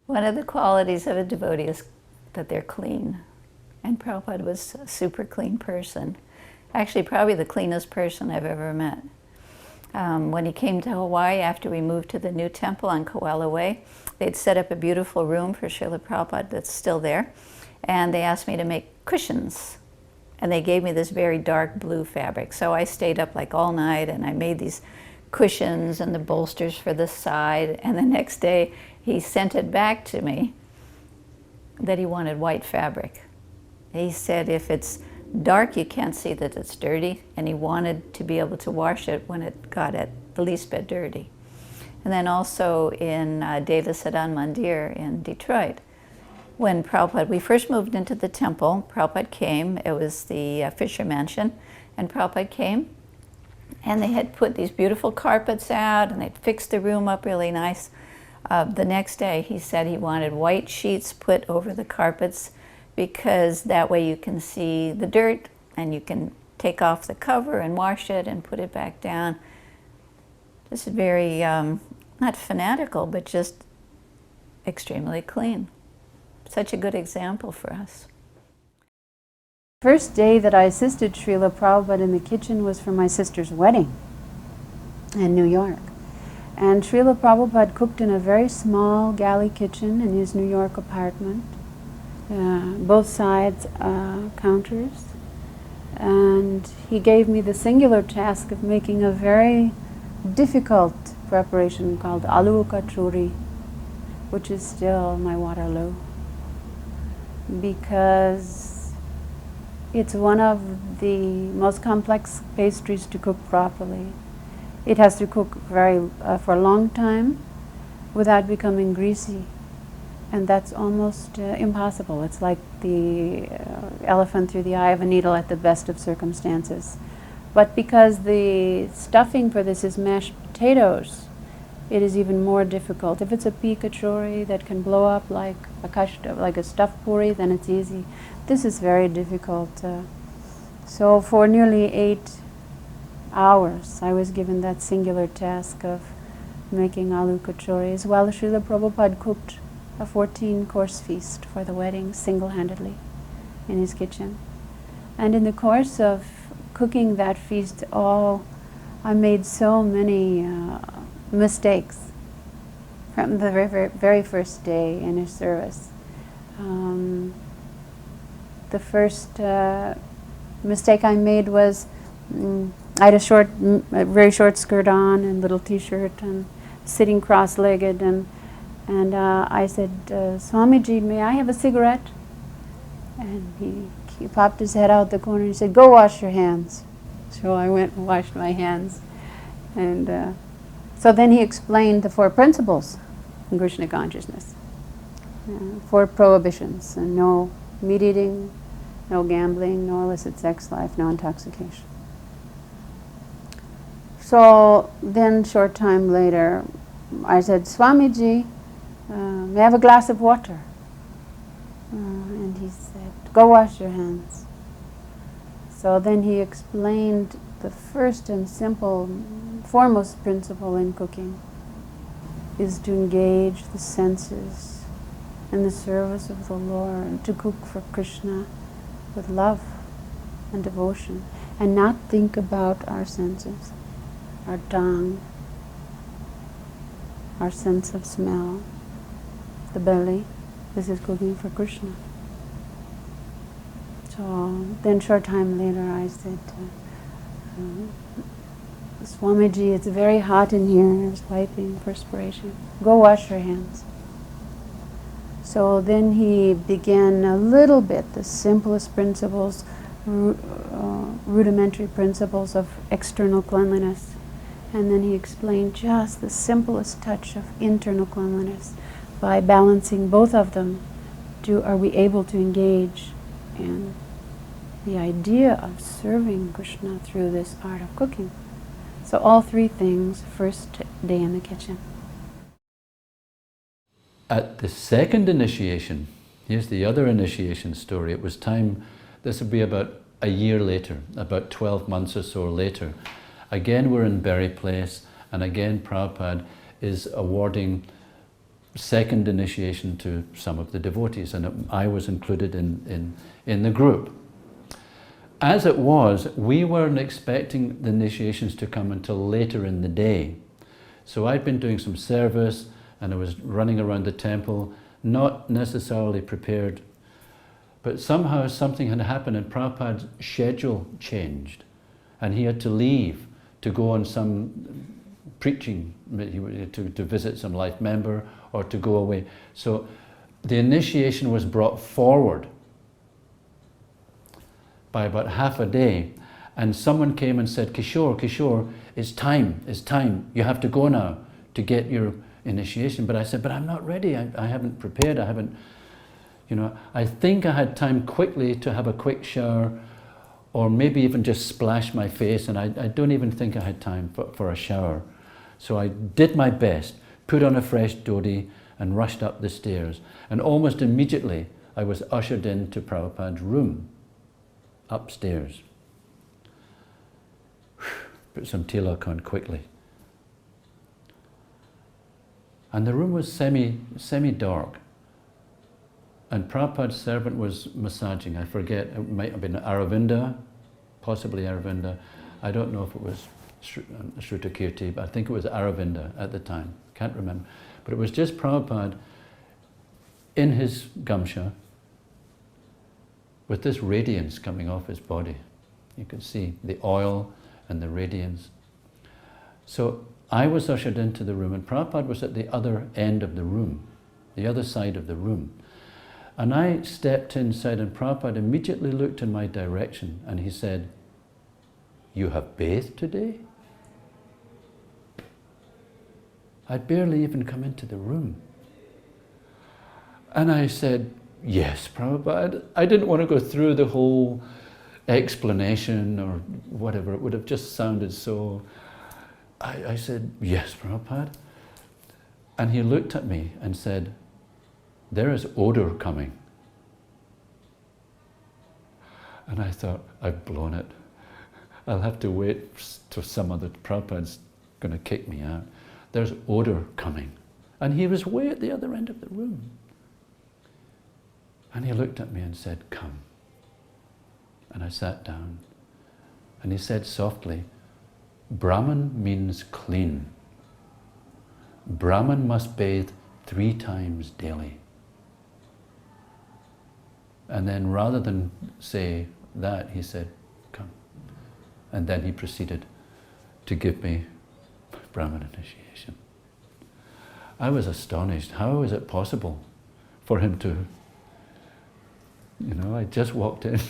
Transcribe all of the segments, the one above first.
One of the qualities of a devotee is that they're clean. And Prabhupada was a super clean person. Actually, probably the cleanest person I've ever met. When he came to Hawaii after we moved to the new temple on Koala Way, they'd set up a beautiful room for Srila Prabhupada that's still there. And they asked me to make cushions. And they gave me this very dark blue fabric. So I stayed up like all night and I made these cushions and the bolsters for the side. And the next day, he sent it back to me that he wanted white fabric. He said if it's dark, you can't see that it's dirty, and he wanted to be able to wash it when it got at the least bit dirty. And then also in Deva Sadan Mandir in Detroit, when Prabhupada, we first moved into the temple, Prabhupada came, it was the Fisher Mansion, and Prabhupada came, and they had put these beautiful carpets out, and they'd fixed the room up really nice. The next day, he said he wanted white sheets put over the carpets because that way you can see the dirt and you can take off the cover and wash it and put it back down. Just very, not fanatical, but just extremely clean. Such a good example for us. First day that I assisted Srila Prabhupada in the kitchen was for my sister's wedding in New York. And Srila Prabhupada cooked in a very small galley kitchen in his New York apartment, both sides counters. And he gave me the singular task of making a very difficult preparation called aloo kachori, which is still my Waterloo, because it's one of the most complex pastries to cook properly. It has to cook for a long time without becoming greasy, and that's almost impossible. It's like the elephant through the eye of a needle at the best of circumstances. But because the stuffing for this is mashed potatoes, it is even more difficult. If it's a pea kachori that can blow up like a stuffed puri, then it's easy. This is very difficult. So for nearly 8 hours, I was given that singular task of making aloo kachoris, while Srila Prabhupada cooked a 14-course feast for the wedding single-handedly in his kitchen. And in the course of cooking that feast, I made so many mistakes from the very first day in his service. The first mistake I made was I had a very short skirt on and little t-shirt and sitting cross-legged, and I said, Swamiji, may I have a cigarette? And he popped his head out the corner and he said, go wash your hands. So I went and washed my hands. And so then he explained the 4 principles in Krishna consciousness. 4 prohibitions: no meat eating, no gambling, no illicit sex life, no intoxication. So then, short time later, I said, Swamiji, may I have a glass of water? And he said, go wash your hands. So then he explained the first and simple, foremost principle in cooking is to engage the senses in the service of the Lord, and to cook for Krishna with love and devotion, and not think about our senses, our tongue, our sense of smell, the belly. This is cooking for Krishna. So then short time later I said, Swamiji, it's very hot in here. I was wiping perspiration. Go wash your hands. So then he began a little bit, the simplest principles, rudimentary principles of external cleanliness. And then he explained just the simplest touch of internal cleanliness. By balancing both of them, are we able to engage in the idea of serving Krishna through this art of cooking. So all three things, first day in the kitchen. At the second initiation, here's the other initiation story. It was time, this would be about a year later, about 12 months or so later. Again, we're in Berry Place, and again, Prabhupada is awarding second initiation to some of the devotees, and I was included in the group. As it was, we weren't expecting the initiations to come until later in the day. So I'd been doing some service, and I was running around the temple, not necessarily prepared, but somehow something had happened and Prabhupada's schedule changed, and he had to leave to go on some preaching, to visit some life member or to go away. So the initiation was brought forward by about half a day, and someone came and said, Kishore, it's time, you have to go now to get your initiation. But I said, but I'm not ready, I haven't prepared, I think I had time quickly to have a quick shower, or maybe even just splash my face, and I don't even think I had time for a shower. So I did my best, put on a fresh dhoti, and rushed up the stairs. And almost immediately, I was ushered into Prabhupada's room, upstairs. Put some tilak on quickly. And the room was semi-dark. And Prabhupada's servant was massaging. I forget, it might have been Aravinda, possibly Aravinda. I don't know if it was Shrutakirti, but I think it was Aravinda at the time. Can't remember. But it was just Prabhupada in his gamsha with this radiance coming off his body. You could see the oil and the radiance. So I was ushered into the room, and Prabhupada was at the other end of the room, the other side of the room. And I stepped inside, and Prabhupada immediately looked in my direction, and he said, "You have bathed today?" I'd barely even come into the room. And I said, "Yes, Prabhupada." I didn't want to go through the whole explanation or whatever. It would have just sounded so... I said, "Yes, Prabhupada." And he looked at me and said, "There is odor coming." And I thought, I've blown it. I'll have to wait till some other Prabhupada's going to kick me out. There's odor coming. And he was way at the other end of the room. And he looked at me and said, "Come." And I sat down. And he said softly, "Brahman means clean. Brahman must bathe 3 times daily." And then rather than say that, he said, "Come." And then he proceeded to give me Brahman initiation. I was astonished. How is it possible for him to, I just walked in.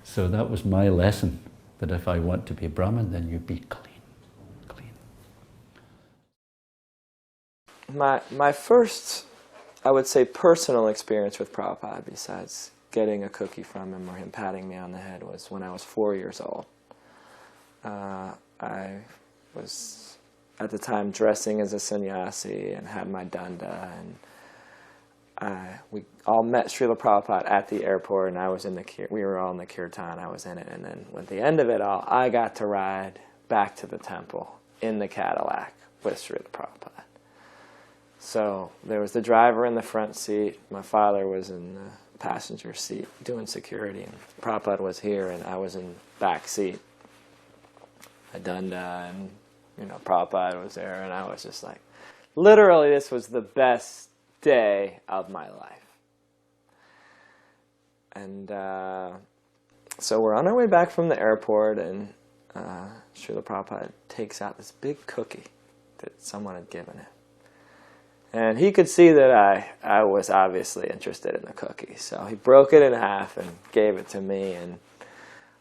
So that was my lesson, that if I want to be Brahman, then you be clean. My first, I would say, personal experience with Prabhupada, besides getting a cookie from him or him patting me on the head, was when I was 4 years old. I was, at the time, dressing as a sannyasi and had my danda, and we all met Srila Prabhupada at the airport, and I was in we were all in the kirtan, I was in it, and then at the end of it all, I got to ride back to the temple in the Cadillac with Srila Prabhupada. So there was the driver in the front seat, my father was in the passenger seat doing security, and Prabhupada was here, and I was in back seat. I danda, and Prabhupada was there, and I was just like, literally, this was the best day of my life. And so we're on our way back from the airport, and Srila Prabhupada takes out this big cookie that someone had given him. And he could see that I was obviously interested in the cookie. So he broke it in half and gave it to me, and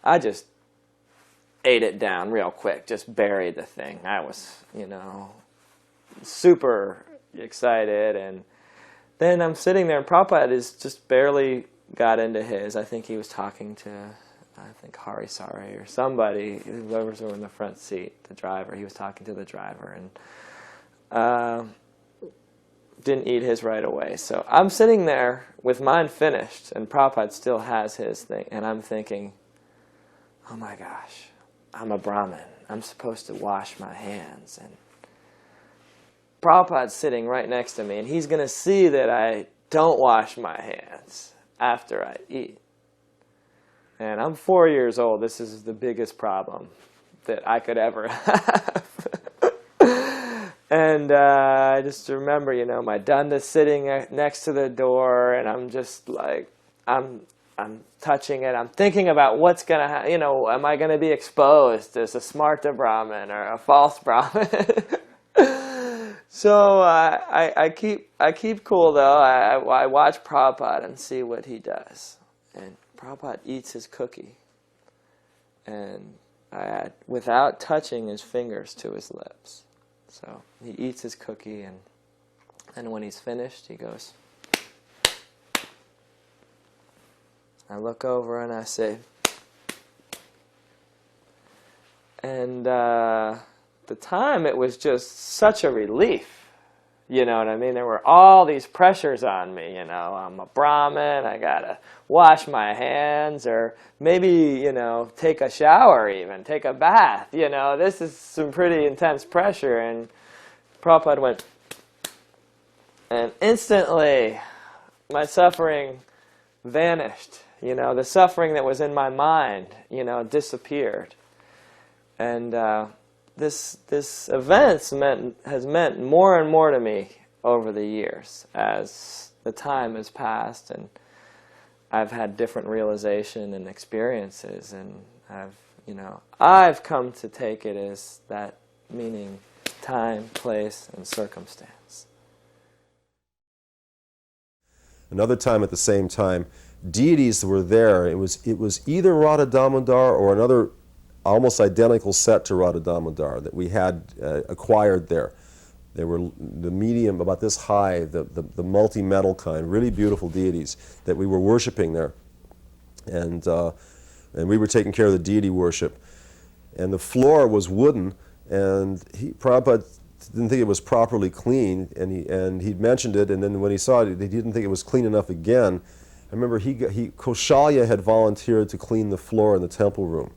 I just ate it down real quick, just buried the thing. I was, super excited, and then I'm sitting there, and Prabhupada is just barely got into his. I think he was talking to, I think, Hari Sare or somebody, whoever's in the front seat, the driver. He was talking to the driver, and didn't eat his right away. So I'm sitting there with mine finished, and Prabhupada still has his thing, and I'm thinking, oh my gosh, I'm a Brahmin. I'm supposed to wash my hands. And Prabhupada's sitting right next to me, and he's going to see that I don't wash my hands after I eat. And I'm 4 years old. This is the biggest problem that I could ever have. And I just remember, you know, my danda sitting next to the door, and I'm just like, I'm touching it. I'm thinking about what's going to happen. You know, am I going to be exposed as a smarta Brahmin or a false Brahmin? So I keep cool, though. I watch Prabhupada and see what he does. And Prabhupada eats his cookie, and without touching his fingers to his lips. So he eats his cookie, and when he's finished, he goes. I look over and I say, and the time it was just such a relief. You know what I mean? There were all these pressures on me, you know. I'm a Brahmin, I gotta wash my hands, or maybe, you know, take a shower even, take a bath, you know. This is some pretty intense pressure. And Prabhupada went, and instantly my suffering vanished. You know, the suffering that was in my mind, you know, disappeared. And this event has meant more and more to me over the years as the time has passed, and I've had different realization and experiences, and I've come to take it as that meaning time, place, and circumstance. Another time at the same time, deities were there. It was either Radha Damodar or another almost identical set to Radha Damodar that we had acquired there. They were the medium, about this high, the multi-metal kind, really beautiful deities that we were worshiping there. And we were taking care of the deity worship. And the floor was wooden, and Prabhupada didn't think it was properly clean, and he'd mentioned it, and then when he saw it, he didn't think it was clean enough again. I remember Kaushalya had volunteered to clean the floor in the temple room.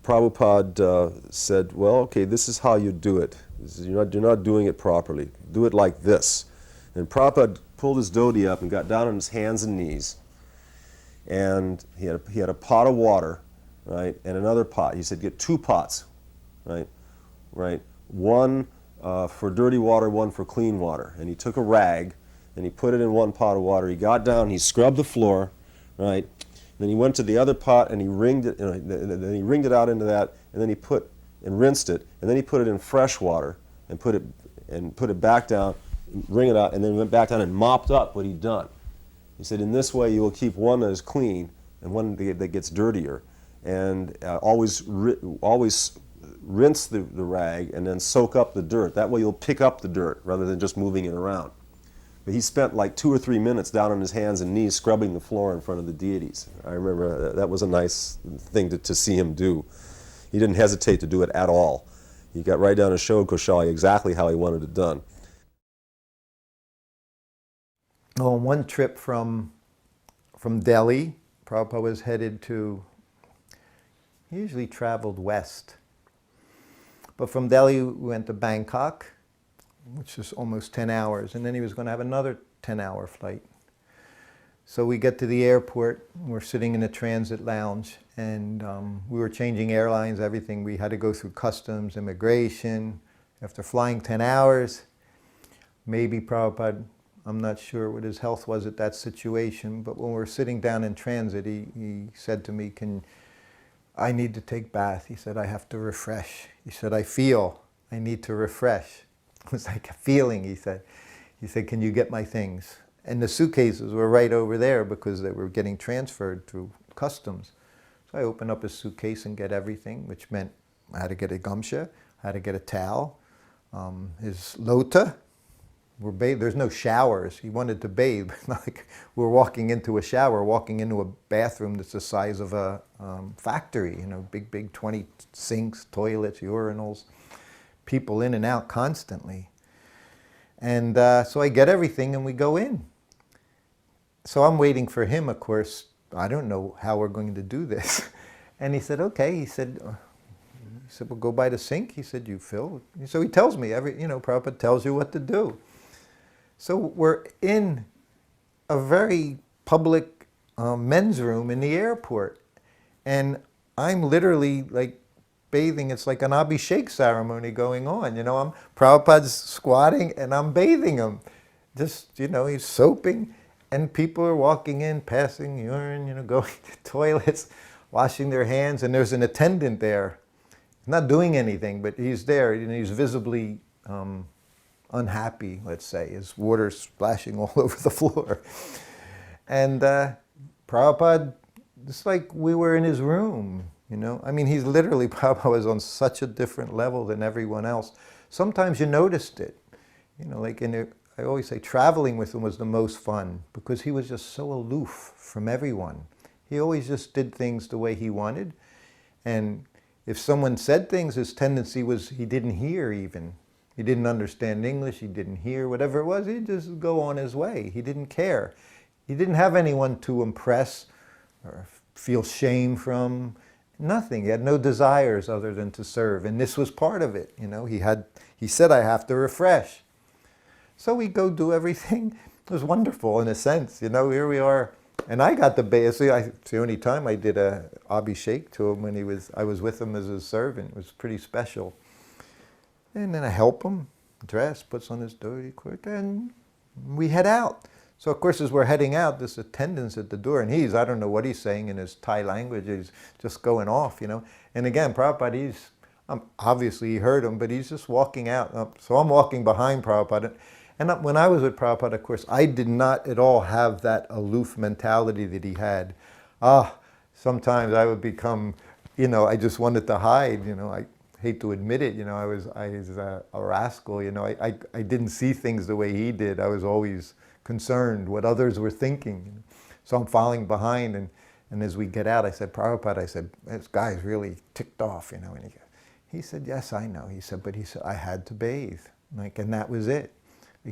Prabhupada said, well, okay, this is how you do it. You're not doing it properly. Do it like this. And Prabhupada pulled his dhoti up and got down on his hands and knees. And he had a pot of water, right, and another pot. He said, get 2 pots, right? One for dirty water, one for clean water. And he took a rag and he put it in one pot of water. He got down, he scrubbed the floor, right? Then he went to the other pot and he wringed it, then he wringed it out into that, and then he rinsed it, and then he put it in fresh water and put it back down, wring it out, and then went back down and mopped up what he'd done. He said, in this way you will keep one that is clean and one that gets dirtier, and always rinse the rag and then soak up the dirt. That way you'll pick up the dirt rather than just moving it around. But he spent like 2 or 3 minutes down on his hands and knees scrubbing the floor in front of the deities. I remember that was a nice thing to see him do. He didn't hesitate to do it at all. He got right down and showed Kaushalya exactly how he wanted it done. On one trip from Delhi, Prabhupada was headed to, he usually traveled west. But from Delhi we went to Bangkok, which is almost 10 hours, and then he was going to have another 10-hour flight. So we get to the airport, we're sitting in a transit lounge, and we were changing airlines, everything. We had to go through customs, immigration. After flying 10 hours, maybe Prabhupada, I'm not sure what his health was at that situation, but when we were sitting down in transit, he said to me, I need to take bath. He said, I have to refresh. He said, I feel I need to refresh. It was like a feeling, he said. He said, can you get my things? And the suitcases were right over there because they were getting transferred through customs. So I opened up his suitcase and get everything, which meant I had to get a gamsha, I had to get a towel, his lota, there's no showers. He wanted to bathe. Like we're walking into a shower, walking into a bathroom that's the size of a factory, you know, big 20 sinks, toilets, urinals, people in and out constantly. And so I get everything and we go in. So I'm waiting for him, of course. I don't know how we're going to do this. And he said, okay. He said, we'll go by the sink. He said, you fill. So he tells me, Prabhupada tells you what to do. So we're in a very public men's room in the airport. And I'm literally like bathing. It's like an Abhishek ceremony going on. You know, Prabhupada's squatting and I'm bathing him. Just, he's soaping. And people are walking in, passing urine, going to toilets, washing their hands. And there's an attendant there. Not doing anything, but he's there. He's visibly unhappy, let's say. His water splashing all over the floor. And Prabhupada, it's like we were in his room, I mean, he's literally, Prabhupada was on such a different level than everyone else. Sometimes you noticed it. I always say traveling with him was the most fun because he was just so aloof from everyone. He always just did things the way he wanted. And if someone said things, his tendency was he didn't hear even. He didn't understand English, he didn't hear, whatever it was, he'd just go on his way. He didn't care. He didn't have anyone to impress or feel shame from, nothing. He had no desires other than to serve. And this was part of it, He said, I have to refresh. So we go do everything. It was wonderful in a sense, here we are. And I got the bathe. It's the only time I did a Abhishek to him when I was with him as his servant. It was pretty special. And then I help him dress, puts on his dhoti kurta, and we head out. So of course, as we're heading out, this attendant's at the door, and I don't know what he's saying in his Thai language. He's just going off, And again, Prabhupada, obviously he heard him, but he's just walking out. So I'm walking behind Prabhupada. And when I was with Prabhupada, of course, I did not at all have that aloof mentality that he had. Sometimes I would become, I just wanted to hide, I hate to admit it, I was a rascal, I didn't see things the way he did. I was always concerned what others were thinking. So I'm falling behind, and as we get out, I said, Prabhupada, this guy's really ticked off, and he said, yes, I know. He said, I had to bathe, and that was it.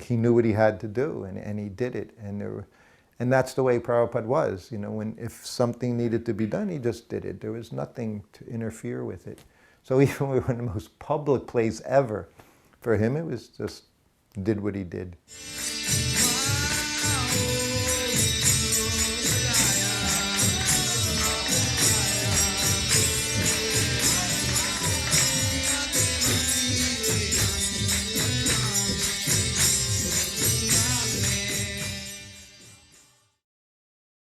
He knew what he had to do, and he did it. And that's the way Prabhupada was. If something needed to be done, he just did it. There was nothing to interfere with it. So even we were in the most public place ever, for him it was just did what he did.